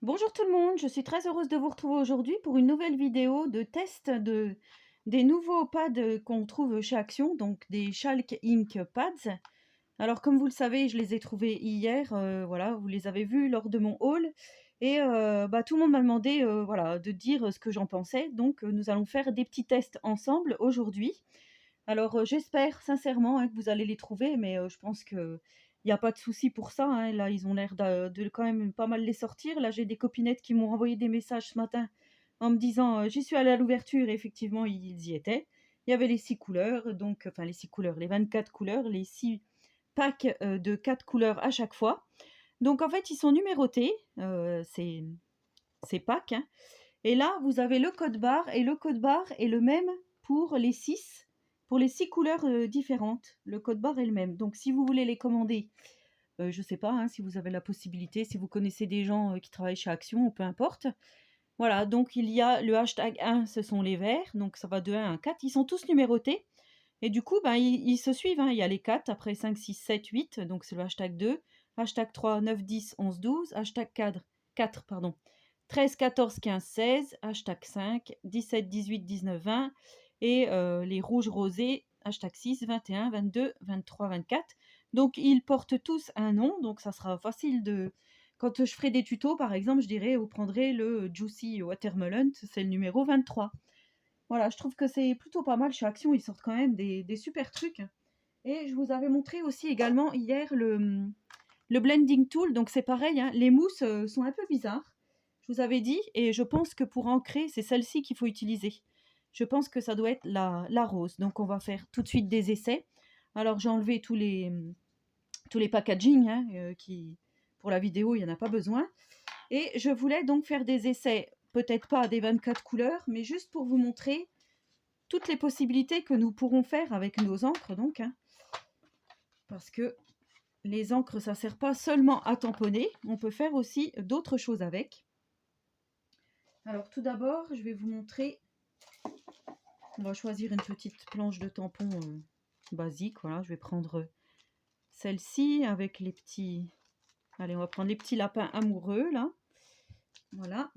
Bonjour tout le monde, je suis très heureuse de vous retrouver aujourd'hui pour une nouvelle vidéo de test des nouveaux pads qu'on trouve chez Action, donc des Chalk Ink Pads. Alors comme vous le savez, je les ai trouvés hier, voilà, vous les avez vus lors de mon haul. Et tout le monde m'a demandé voilà, de dire ce que j'en pensais, donc nous allons faire des petits tests ensemble aujourd'hui. Alors, j'espère sincèrement, hein, que vous allez les trouver, mais je pense qu'il y a pas de souci pour ça, hein. Là, ils ont l'air de quand même pas mal les sortir. Là, j'ai des copinettes qui m'ont envoyé des messages ce matin en me disant, «J'y suis allée à l'ouverture» et effectivement, ils y étaient. Il y avait les 6 couleurs, donc enfin les 6 couleurs, les 24 couleurs, les 6 packs, de 4 couleurs à chaque fois. Donc en fait, ils sont numérotés, ces packs, hein, et là, vous avez le code barre et le code barre est le même pour les 6 couleurs, différentes. Le code barre est le même. Donc si vous voulez les commander, je ne sais pas, hein, si vous avez la possibilité, si vous connaissez des gens, qui travaillent chez Action ou peu importe. Voilà, donc il y a le hashtag 1, ce sont les verts, donc ça va de 1 à 4. Ils sont tous numérotés et du coup, ben, ils se suivent, hein. Il y a les 4, après 5, 6, 7, 8, donc c'est le hashtag 2, hashtag 3, 9, 10, 11, 12, hashtag 4, pardon, 13, 14, 15, 16, hashtag 5, 17, 18, 19, 20 et les rouges rosés, hashtag 6, 21, 22, 23, 24. Donc ils portent tous un nom, donc ça sera facile de... Quand je ferai des tutos, par exemple, je dirais, vous prendrez le Juicy Watermelon, c'est le numéro 23. Voilà, je trouve que c'est plutôt pas mal chez Action, ils sortent quand même des super trucs. Et je vous avais montré aussi également hier le blending tool, donc c'est pareil, hein, les mousses sont un peu bizarres. Je vous avais dit, et je pense que pour ancrer, c'est celle-ci qu'il faut utiliser. Je pense que ça doit être la rose. Donc on va faire tout de suite des essais. Alors j'ai enlevé tous les packaging, hein, qui, pour la vidéo, il n'y en a pas besoin. Et je voulais donc faire des essais, peut-être pas des 24 couleurs, mais juste pour vous montrer toutes les possibilités que nous pourrons faire avec nos encres, donc, hein, parce que les encres, ça ne sert pas seulement à tamponner, on peut faire aussi d'autres choses avec. Alors tout d'abord, je vais vous montrer, on va choisir une petite planche de tampon basique, voilà, je vais prendre celle-ci avec les petits, allez, on va prendre les petits lapins amoureux, là, voilà.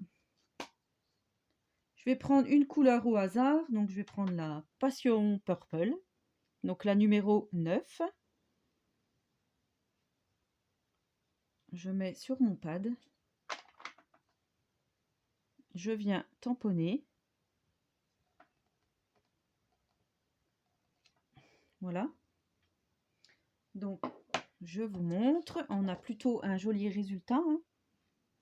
Je vais prendre une couleur au hasard, donc je vais prendre la Passion Purple, donc la numéro 9. Je mets sur mon pad. Je viens tamponner. Voilà. Donc, je vous montre. On a plutôt un joli résultat, hein.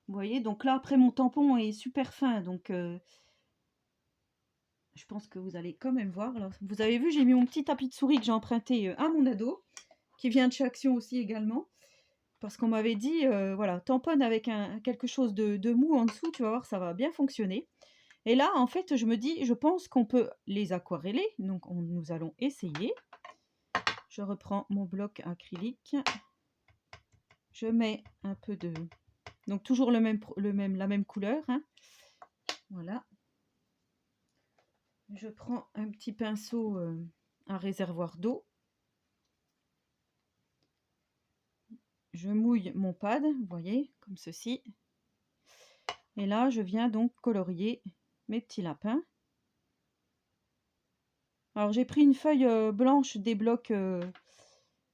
Vous voyez, donc là, après, mon tampon est super fin. Donc, je pense que vous allez quand même voir. Alors, vous avez vu, j'ai mis mon petit tapis de souris que j'ai emprunté à mon ado, qui vient de chez Action aussi également. Parce qu'on m'avait dit, voilà, tamponne avec quelque chose de mou en dessous, tu vas voir, ça va bien fonctionner. Et là, en fait, je me dis, je pense qu'on peut les aquareller. Donc, nous allons essayer. Je reprends mon bloc acrylique. Je mets un peu de... Donc, toujours la même couleur, hein. Voilà. Je prends un petit pinceau à réservoir d'eau. Je mouille mon pad, vous voyez, comme ceci. Et là, je viens donc colorier mes petits lapins. Alors, j'ai pris une feuille blanche des blocs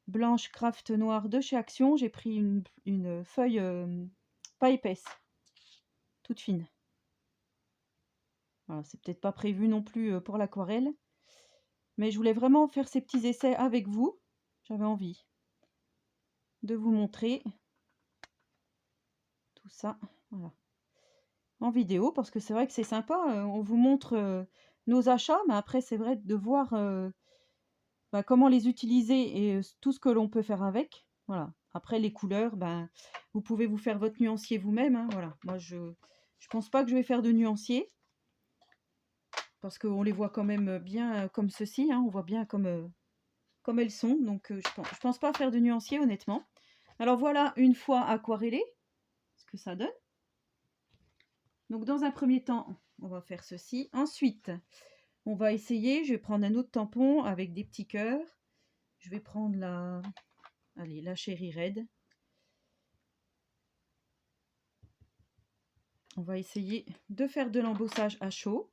blanche craft noir de chez Action. J'ai pris une feuille pas épaisse, toute fine. Voilà, c'est peut-être pas prévu non plus pour l'aquarelle. Mais je voulais vraiment faire ces petits essais avec vous. J'avais envie de vous montrer tout ça, voilà, en vidéo, parce que c'est vrai que c'est sympa. On vous montre nos achats, mais après c'est vrai de voir comment les utiliser et tout ce que l'on peut faire avec. Voilà. Après les couleurs, vous pouvez vous faire votre nuancier vous-même, hein, voilà. Moi je pense pas que je vais faire de nuancier, parce qu'on les voit quand même bien comme ceci, hein, on voit bien comme elles sont, donc je pense pas faire de nuancier honnêtement. Alors voilà, une fois aquarellé, ce que ça donne. Donc dans un premier temps, on va faire ceci. Ensuite, on va essayer, je vais prendre un autre tampon avec des petits cœurs. Je vais prendre la Cherry Red. On va essayer de faire de l'embossage à chaud.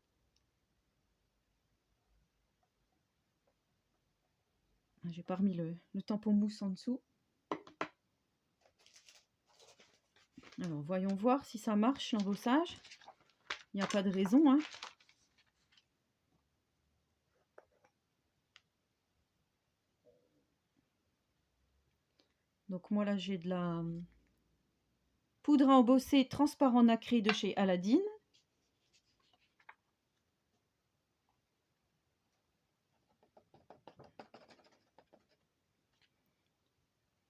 J'ai pas remis le tampon mousse en dessous. Alors, voyons voir si ça marche, l'embossage. Il n'y a pas de raison, hein. Donc, moi, là, j'ai de la poudre à embosser transparent nacré de chez Aladdin.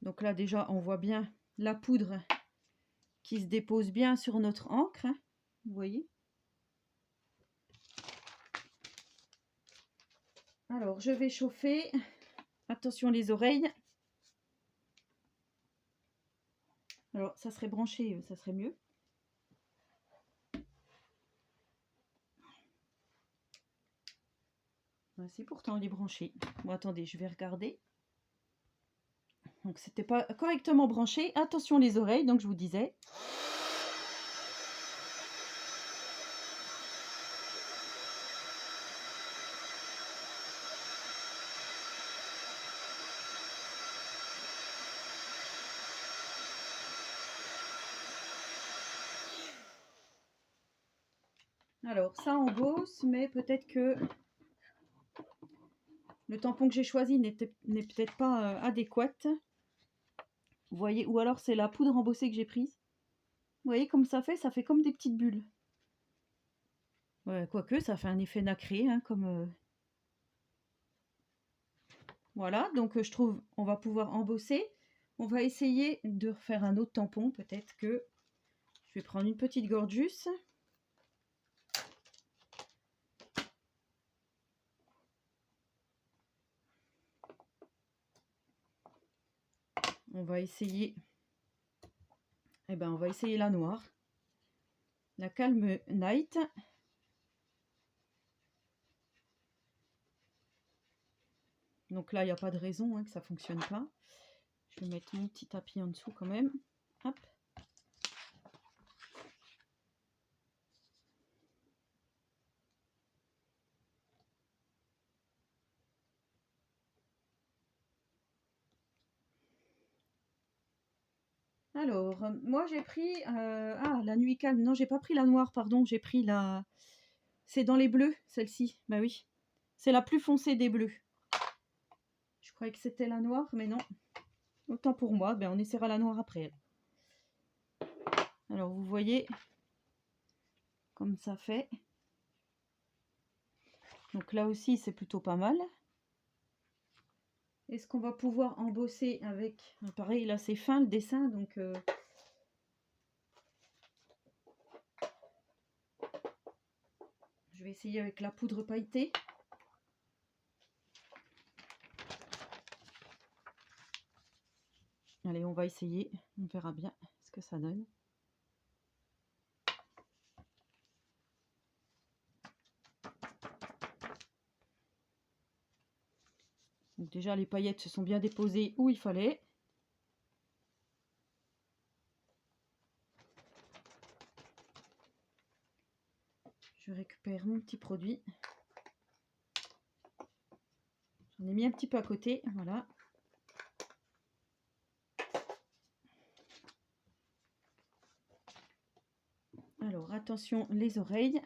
Donc là, déjà, on voit bien la poudre qui se dépose bien sur notre encre, hein, vous voyez. Alors, je vais chauffer. Attention les oreilles. Alors, ça serait branché, ça serait mieux. Si, pourtant, il est branché. Bon, attendez, je vais regarder. Donc, c'était pas correctement branché. Attention les oreilles, donc je vous disais. Alors, ça embosse, mais peut-être que le tampon que j'ai choisi n'est peut-être pas adéquat. Vous voyez, ou alors c'est la poudre embossée que j'ai prise. Vous voyez comme ça fait comme des petites bulles. Ouais, quoique, ça fait un effet nacré, hein, comme... Voilà, donc je trouve on va pouvoir embosser. On va essayer de refaire un autre tampon, peut-être que... Je vais prendre une petite Gorgeous. On va essayer... Eh ben, on va essayer la noire. La Calm Night. Donc là, il n'y a pas de raison hein, que ça ne fonctionne pas. Je vais mettre mon petit tapis en dessous quand même. Hop. Alors, moi j'ai pris... la nuit calme. Non, j'ai pas pris la noire, pardon. J'ai pris la... C'est dans les bleus, celle-ci. Bah oui. C'est la plus foncée des bleus. Je croyais que c'était la noire, mais non. Autant pour moi. Ben, on essaiera la noire après. Alors, vous voyez comme ça fait. Donc là aussi, c'est plutôt pas mal. Est-ce qu'on va pouvoir embosser avec... Pareil, là, c'est fin le dessin, donc... Je vais essayer avec la poudre pailletée. Allez, on va essayer. On verra bien ce que ça donne. Donc déjà, les paillettes se sont bien déposées où il fallait. Je récupère mon petit produit. J'en ai mis un petit peu à côté, voilà. Alors, attention les oreilles.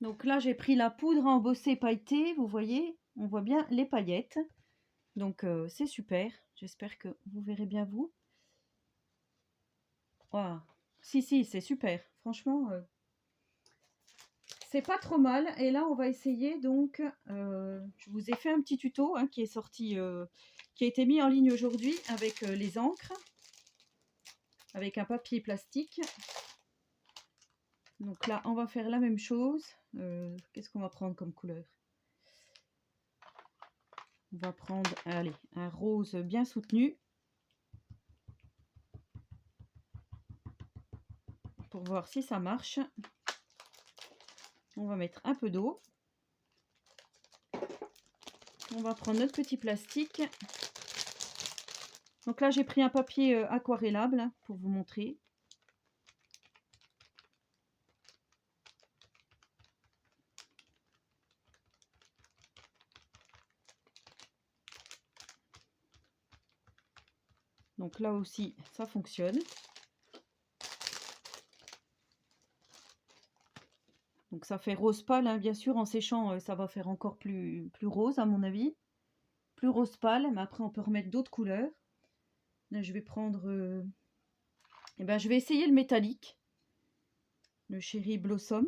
Donc là, j'ai pris la poudre à embosser pailletée, vous voyez, on voit bien les paillettes. Donc c'est super, j'espère que vous verrez bien vous. Wow. Si, c'est super, franchement, c'est pas trop mal. Et là, on va essayer donc, je vous ai fait un petit tuto hein, qui est sorti, qui a été mis en ligne aujourd'hui avec les encres, avec un papier plastique. Donc là, on va faire la même chose. Qu'est-ce qu'on va prendre comme couleur? On va prendre, allez, un rose bien soutenu. Pour voir si ça marche. On va mettre un peu d'eau. On va prendre notre petit plastique. Donc là, j'ai pris un papier aquarellable pour vous montrer. Donc là aussi, ça fonctionne. Donc ça fait rose pâle, hein. Bien sûr, en séchant, ça va faire encore plus rose à mon avis. Plus rose pâle, mais après on peut remettre d'autres couleurs. Là, je vais prendre... je vais essayer le métallique. Le Cherry Blossom.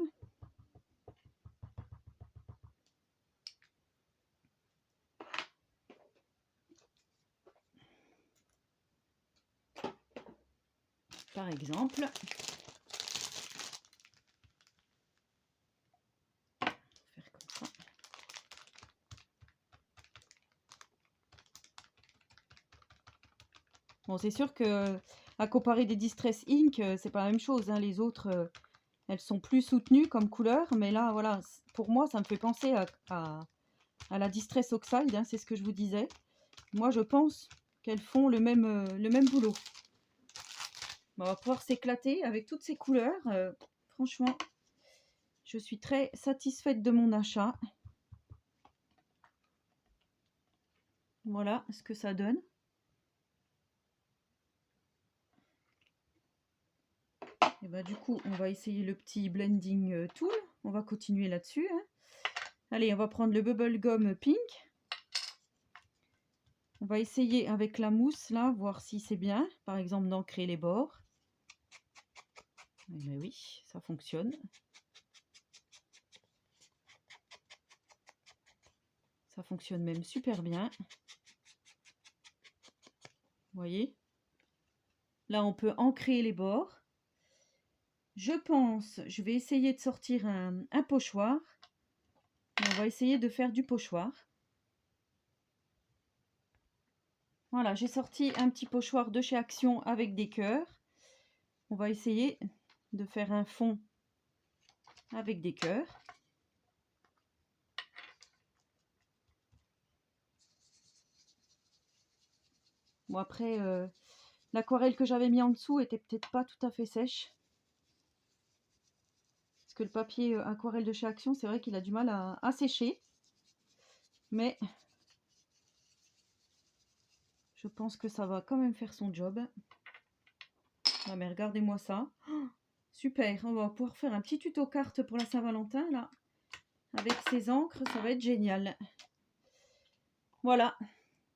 Par exemple. Faire comme ça. Bon, c'est sûr que à comparer des Distress Ink, c'est pas la même chose, hein. Les autres, elles sont plus soutenues comme couleur, mais là, voilà, pour moi, ça me fait penser à la Distress Oxide, hein, c'est ce que je vous disais. Moi, je pense qu'elles font le même boulot. On va pouvoir s'éclater avec toutes ces couleurs. Franchement, je suis très satisfaite de mon achat. Voilà ce que ça donne. Et bah, du coup, on va essayer le petit blending tool. On va continuer là-dessus, hein. Allez, on va prendre le Bubble Gum Pink. On va essayer avec la mousse, là, voir si c'est bien. Par exemple, d'ancrer les bords. Eh bien oui, ça fonctionne. Ça fonctionne même super bien. Vous voyez? Là, on peut ancrer les bords. Je pense, je vais essayer de sortir un pochoir. Et on va essayer de faire du pochoir. Voilà, j'ai sorti un petit pochoir de chez Action avec des cœurs. On va essayer de faire un fond avec des cœurs. Bon, après, l'aquarelle que j'avais mis en dessous était peut-être pas tout à fait sèche. Parce que le papier aquarelle de chez Action, c'est vrai qu'il a du mal à sécher. Mais je pense que ça va quand même faire son job. Ah, mais regardez-moi ça. Oh, super, on va pouvoir faire un petit tuto carte pour la Saint-Valentin, là. Avec ces encres, ça va être génial. Voilà,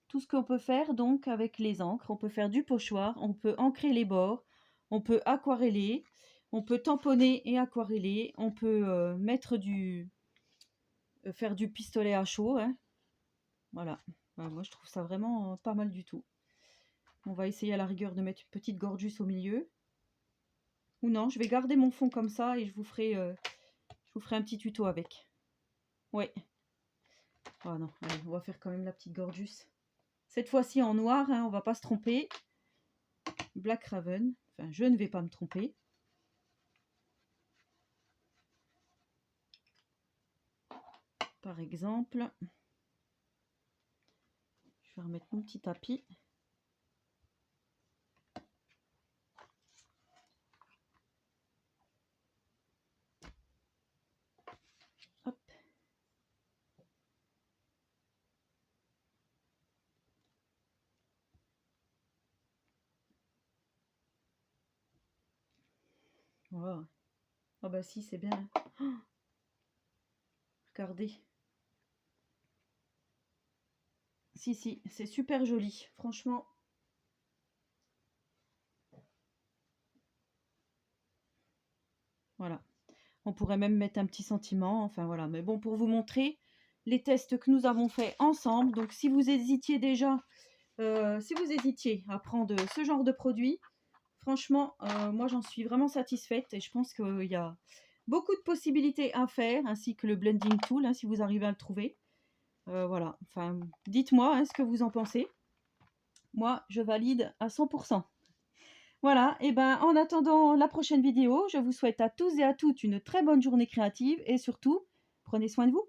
tout ce qu'on peut faire donc avec les encres. On peut faire du pochoir, on peut ancrer les bords, on peut aquareller, on peut tamponner et aquareller, on peut mettre faire du pistolet à chaud, hein. Voilà, moi je trouve ça vraiment pas mal du tout. On va essayer à la rigueur de mettre une petite gorgeus au milieu. Ou non, je vais garder mon fond comme ça et je vous ferai un petit tuto avec. Ouais. Oh non, allez, on va faire quand même la petite gorgeus. Cette fois-ci en noir, hein, on va pas se tromper. Black Raven. Enfin, je ne vais pas me tromper. Par exemple. Je vais remettre mon petit tapis. Hop. Wow. Oh bah si, c'est bien. Oh, regardez. Si, c'est super joli. Franchement. Voilà. On pourrait même mettre un petit sentiment. Enfin voilà. Mais bon, pour vous montrer les tests que nous avons fait ensemble. Donc si vous hésitiez déjà, si vous hésitiez à prendre ce genre de produit, Franchement, moi j'en suis vraiment satisfaite et je pense qu'il y a beaucoup de possibilités à faire, ainsi que le blending tool, hein, si vous arrivez à le trouver. Voilà, enfin, dites-moi, hein, ce que vous en pensez. Moi, je valide à 100%. Voilà, et ben en attendant la prochaine vidéo, je vous souhaite à tous et à toutes une très bonne journée créative et surtout, prenez soin de vous.